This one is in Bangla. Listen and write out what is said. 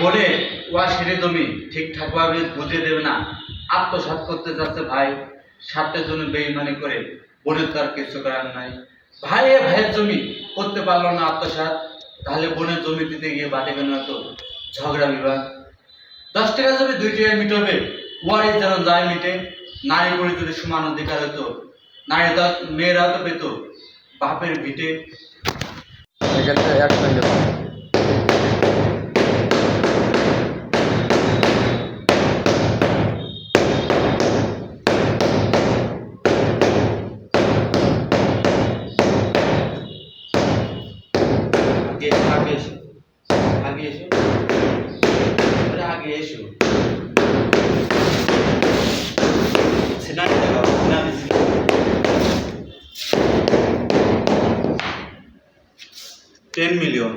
বলে ওয়া সেরে জমি ঠিকঠাকভাবে বুঝিয়ে দেবে না, আত্মসাৎ করতে যাচ্ছে ভাই। স্বার্থের জন্য বেইমানি করে বোনের তার কিছু করার নাই। ভাইয়ের জমি করতে পারলো না আত্মসাৎ, তাহলে বোনের জমি দিতে গিয়ে বাটে কেন হতো ঝগড়া বিবাদ। 10 টাকা জমি 2 টাকায় মিটবে, ওয়ারি যেন যায় মিটে। নারী করে যদি সমান অধিকার হতো, নারীরা মেয়েরাও তো পেত বাপের ভিটে। এখানে এক সঙ্গে আগে এসো, আগে এসো, আগে এসো। সিনারি দেখাও, সিনারি। 10 মিলিয়ন।